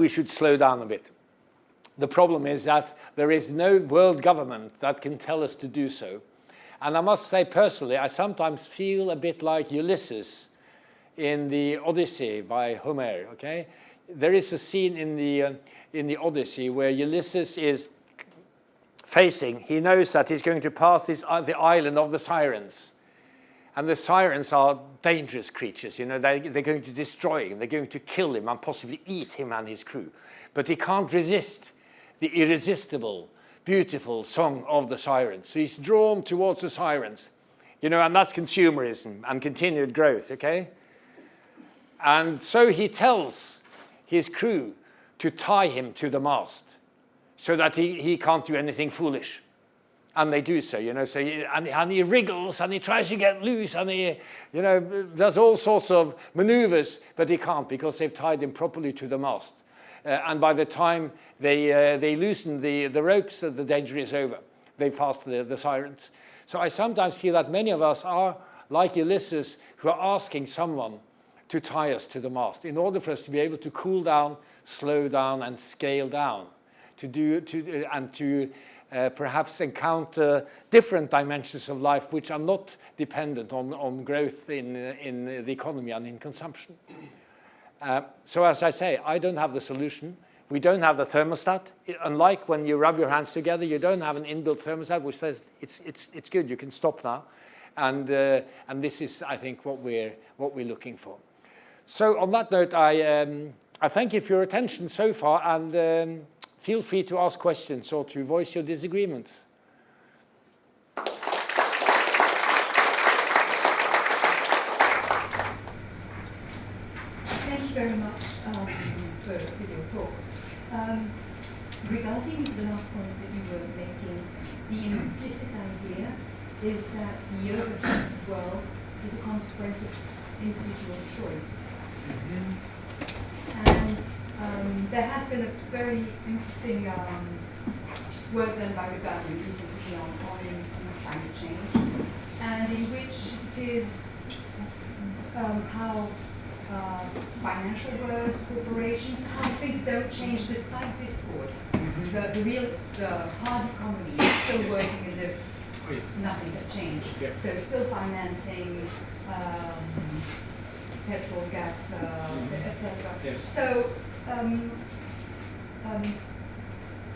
should slow down a bit. The problem is that there is no world government that can tell us to do so. And I must say personally, I sometimes feel a bit like Ulysses in the Odyssey by Homer, okay? There is a scene in the Odyssey where Ulysses is he knows that he's going to pass the island of the Sirens. And the Sirens are dangerous creatures, you know, they're going to destroy him, they're going to kill him and possibly eat him and his crew. But he can't resist the irresistible, beautiful song of the Sirens. So he's drawn towards the Sirens, you know, and that's consumerism and continued growth, okay? And so he tells his crew to tie him to the mast so that he can't do anything foolish. And they do so, you know, and he wriggles and he tries to get loose and he, you know, does all sorts of maneuvers, but he can't because they've tied him properly to the mast. And by the time they loosen the ropes, the danger is over. They passed the Sirens. So I sometimes feel that many of us are like Ulysses, who are asking someone to tie us to the mast in order for us to be able to cool down, slow down, and scale down, to perhaps encounter different dimensions of life which are not dependent on growth in the economy and in consumption. So as I say, I don't have the solution. We don't have the thermostat. Unlike when you rub your hands together, you don't have an inbuilt thermostat which says it's good, you can stop now. And this is, I think, what we're looking for. So on that note, I thank you for your attention so far, and feel free to ask questions or to voice your disagreements. Thank you very much for your talk. Regarding the last point that you were making, the implicit idea is that the overheated world is a consequence of individual choice. And there has been a very interesting work done by Rebecca recently on climate change, and in which it is how financial world, corporations, how things don't change despite discourse. The hard economy is still working as if nothing had changed. Yeah. So still financing petrol, gas, etc. Yes. So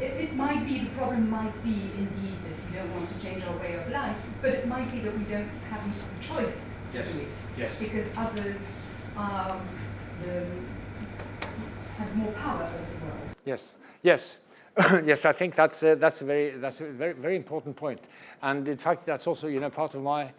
it might be, the problem might be indeed that we don't want to change our way of life, but it might be that we don't have a choice to Yes. do it. Yes. Because others have more power over the world. Yes, yes, yes. I think that's a very important point, and in fact that's also part of my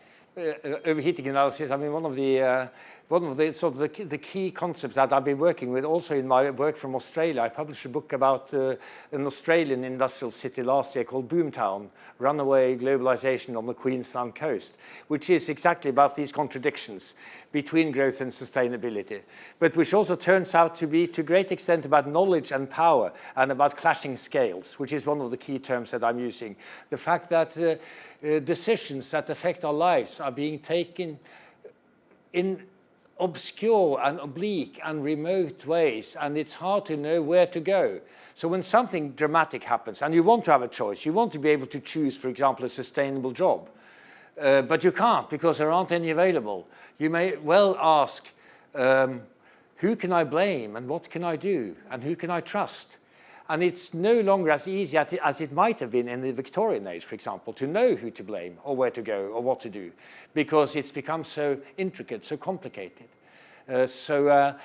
overheating analysis. I mean, one of the sort of the key concepts that I've been working with also in my work from Australia. I published a book about an Australian industrial city last year called Boomtown, Runaway Globalization on the Queensland coast, which is exactly about these contradictions between growth and sustainability, but which also turns out to be to a great extent about knowledge and power and about clashing scales, which is one of the key terms that I'm using. The fact that decisions that affect our lives are being taken in obscure and oblique and remote ways, and it's hard to know where to go. So when something dramatic happens and you want to have a choice, you want to be able to choose, for example, a sustainable job, but you can't because there aren't any available. You may well ask, who can I blame and what can I do and who can I trust? And it's no longer as easy as it might have been in the Victorian age, for example, to know who to blame or where to go or what to do, because it's become so intricate, so complicated. There's a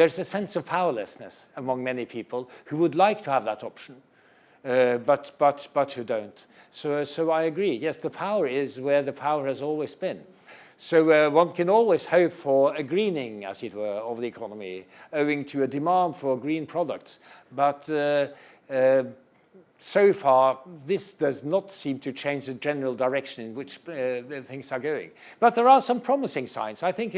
sense of powerlessness among many people who would like to have that option, but who don't. So I agree. Yes, the power is where the power has always been. So one can always hope for a greening, as it were, of the economy, owing to a demand for green products. But so far, this does not seem to change the general direction in which things are going. But there are some promising signs. I think,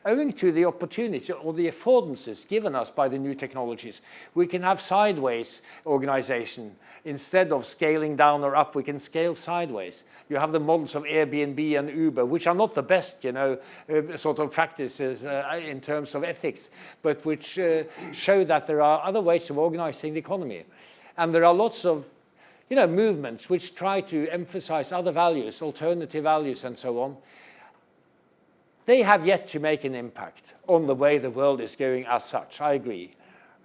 owing to the opportunity or the affordances given us by the new technologies, we can have sideways organization. Instead of scaling down or up, we can scale sideways. You have the models of Airbnb and Uber, which are not the best, sort of practices in terms of ethics, but which show that there are other ways of organizing the economy. And there are lots of, movements which try to emphasize other values, alternative values, and so on. They have yet to make an impact on the way the world is going as such, I agree.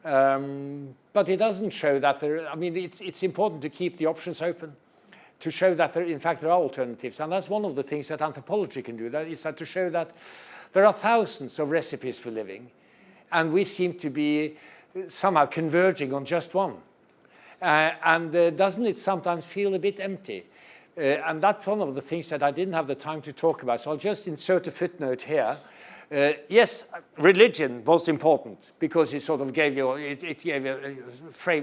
But it doesn't show that it's important to keep the options open, to show that in fact there are alternatives. And that's one of the things that anthropology can do, that is to show that there are thousands of recipes for living, and we seem to be somehow converging on just one. Doesn't it sometimes feel a bit empty? And that's one of the things that I didn't have the time to talk about, so I'll just insert a footnote here. Yes, religion was important because it sort of gave you a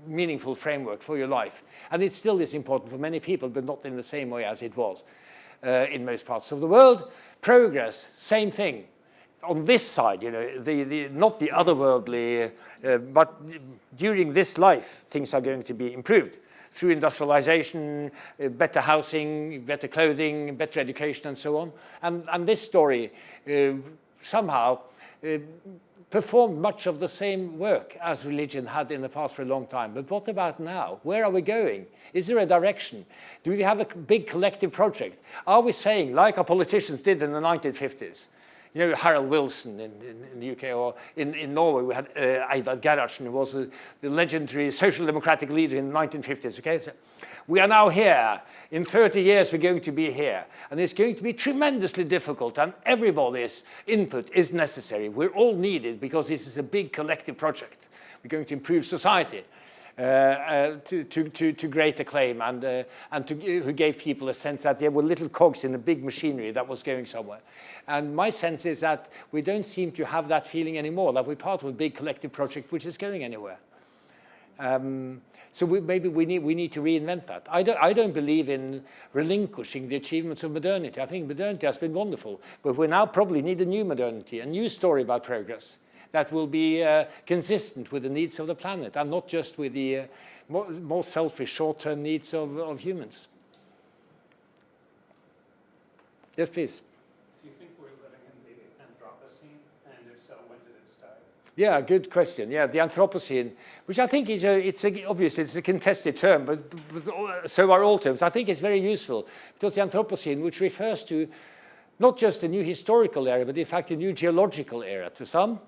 meaningful framework for your life. And it still is important for many people, but not in the same way as it was in most parts of the world. Progress, same thing. On this side, not the otherworldly, but during this life, things are going to be improved through industrialization, better housing, better clothing, better education, and so on. And this story somehow performed much of the same work as religion had in the past for a long time. But what about now? Where are we going? Is there a direction? Do we have a big collective project? Are we saying, like our politicians did in the 1950s, Harold Wilson in the UK, or in Norway we had Eidar Gerhardsen, who was the legendary social democratic leader in the 1950s. Okay, so we are now here. In 30 years we're going to be here. And it's going to be tremendously difficult, and everybody's input is necessary. We're all needed because this is a big collective project. We're going to improve society. To great acclaim, and who gave people a sense that there were little cogs in a big machinery that was going somewhere. And my sense is that we don't seem to have that feeling anymore, that we're part of a big collective project which is going anywhere. So maybe we need to reinvent that. I don't believe in relinquishing the achievements of modernity. I think modernity has been wonderful, but we now probably need a new modernity, a new story about progress that will be consistent with the needs of the planet and not just with the more selfish short-term needs of humans. Yes, please. Do you think we're living in the Anthropocene? And if so, when did it start? Yeah, good question. Yeah, the Anthropocene, which I think is obviously it's a contested term, but so are all terms. I think it's very useful because the Anthropocene, which refers to not just a new historical era, but in fact a new geological era to some,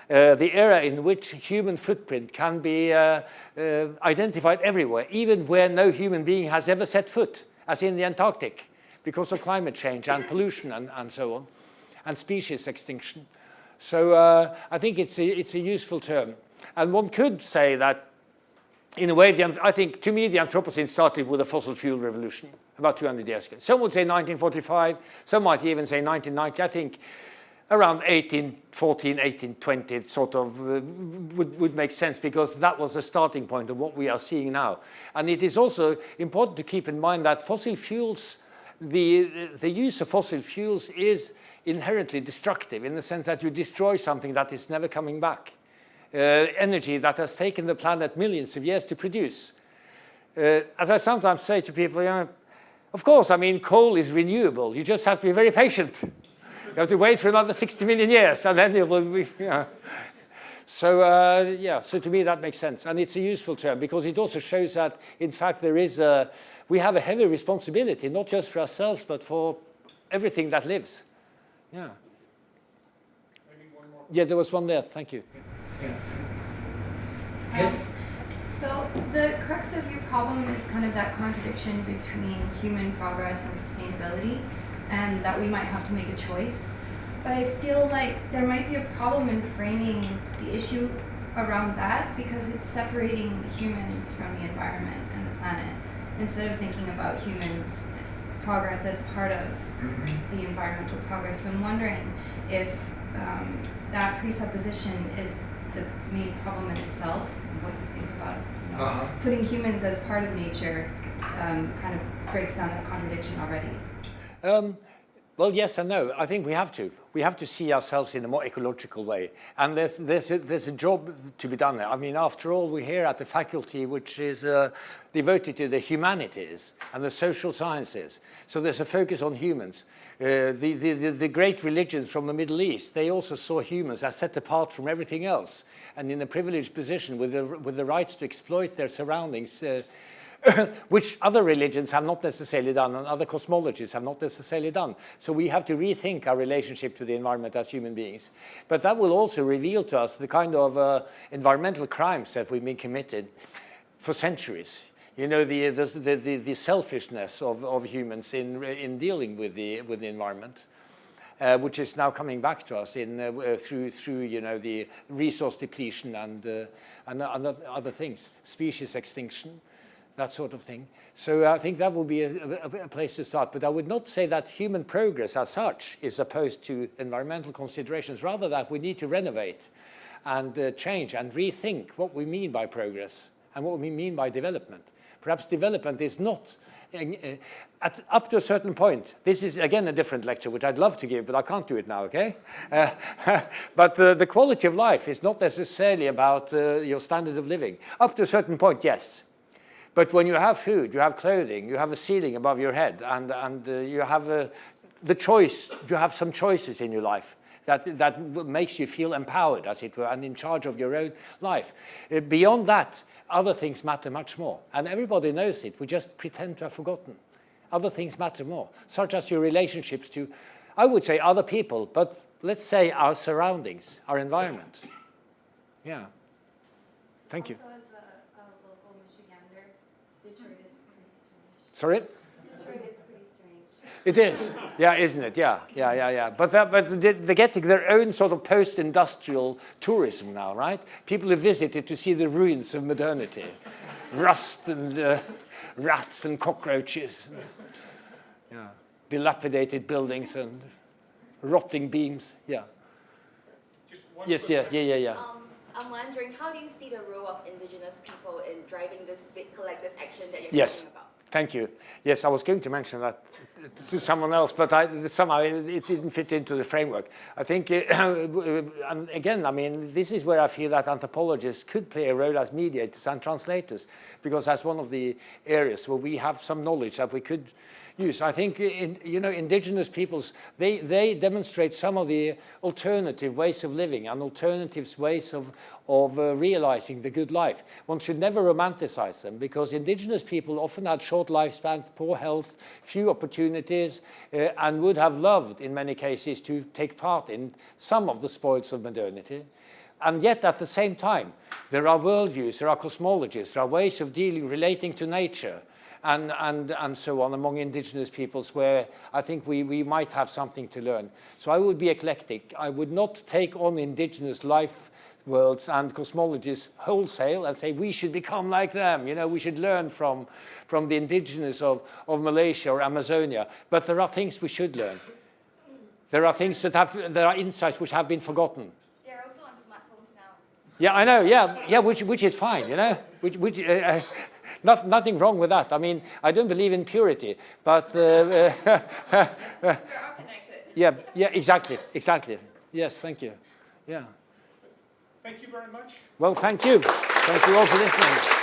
the era in which human footprint can be identified everywhere, even where no human being has ever set foot, as in the Antarctic, because of climate change and pollution and so on, and species extinction. So I think it's a useful term. And one could say that, in a way, I think, to me, the Anthropocene started with the fossil fuel revolution about 200 years ago. Some would say 1945, some might even say 1990. I think around 1814, 1820, it sort of would make sense because that was the starting point of what we are seeing now. And it is also important to keep in mind that fossil fuels, the use of fossil fuels is inherently destructive in the sense that you destroy something that is never coming back. Energy that has taken the planet millions of years to produce. As I sometimes say to people, of course, I mean, coal is renewable. You just have to be very patient. You have to wait for another 60 million years, and then it will be, So, so to me that makes sense. And it's a useful term because it also shows that, in fact, we have a heavy responsibility, not just for ourselves, but for everything that lives. Yeah. Maybe one more. Yeah, there was one there. Thank you. Yes? So the crux of your problem is kind of that contradiction between human progress and sustainability, and that we might have to make a choice. But I feel like there might be a problem in framing the issue around that because it's separating humans from the environment and the planet instead of thinking about humans' progress as part of the environmental progress. So I'm wondering if that presupposition is the main problem in itself, and what you think about putting humans as part of nature kind of breaks down that contradiction already. Well, yes and no. I think we have to. We have to see ourselves in a more ecological way. And there's a job to be done there. I mean, after all, we're here at the faculty which is devoted to the humanities and the social sciences. So there's a focus on humans. The great religions from the Middle East, they also saw humans as set apart from everything else and in a privileged position with the rights to exploit their surroundings, which other religions have not necessarily done and other cosmologies have not necessarily done. So we have to rethink our relationship to the environment as human beings. But that will also reveal to us the kind of environmental crimes that we've been committed for centuries. You know, the selfishness of humans in dealing with the environment, which is now coming back to us through you know, the resource depletion and other things, species extinction, that sort of thing. So I think that will be a place to start. But I would not say that human progress as such is opposed to environmental considerations, rather that we need to renovate and change and rethink what we mean by progress and what we mean by development. Perhaps development is not, up to a certain point. This is, again, a different lecture, which I'd love to give, but I can't do it now, okay? But the quality of life is not necessarily about your standard of living. Up to a certain point, yes. But when you have food, you have clothing, you have a ceiling above your head, and you have the choice, you have some choices in your life that makes you feel empowered, as it were, and in charge of your own life. Beyond that, other things matter much more. And everybody knows it. We just pretend to have forgotten. Other things matter more, such as your relationships to, I would say, other people, but let's say our surroundings, our environment. Yeah. Thank you. Also, as a local Michigander, Detroit is pretty strange. Sorry? Detroit is pretty strange. It is, yeah, isn't it? Yeah. But they're getting their own sort of post-industrial tourism now, right? People have visited to see the ruins of modernity, rust and rats and cockroaches, yeah, dilapidated buildings and rotting beams. Yeah. Just one Yes. quick Yeah. I'm wondering, how do you see the role of indigenous people in driving this big collective action that you're Yes. talking about? Thank you. Yes, I was going to mention that to someone else, but somehow it didn't fit into the framework. I think, and again, I mean, this is where I feel that anthropologists could play a role as mediators and translators, because that's one of the areas where we have some knowledge that we could use. I think, indigenous peoples, they demonstrate some of the alternative ways of living and alternative ways of realizing the good life. One should never romanticize them, because indigenous people often had short lifespans, poor health, few opportunities, and would have loved, in many cases, to take part in some of the spoils of modernity. And yet, at the same time, there are worldviews, there are cosmologies, there are ways of relating to nature, and so on among indigenous peoples, where I think we might have something to learn. So I would be eclectic. I would not take on indigenous life worlds and cosmologies wholesale and say we should become like them. We should learn from the indigenous of Malaysia or Amazonia. But there are things we should learn. There are things there are insights which have been forgotten. They're also on smartphones now. Yeah, I know. Yeah, which is fine. Nothing wrong with that. I mean, I don't believe in purity, but We're all connected. yeah, exactly. Yes, thank you. Yeah. Thank you very much. Well, thank you. Thank you all for listening.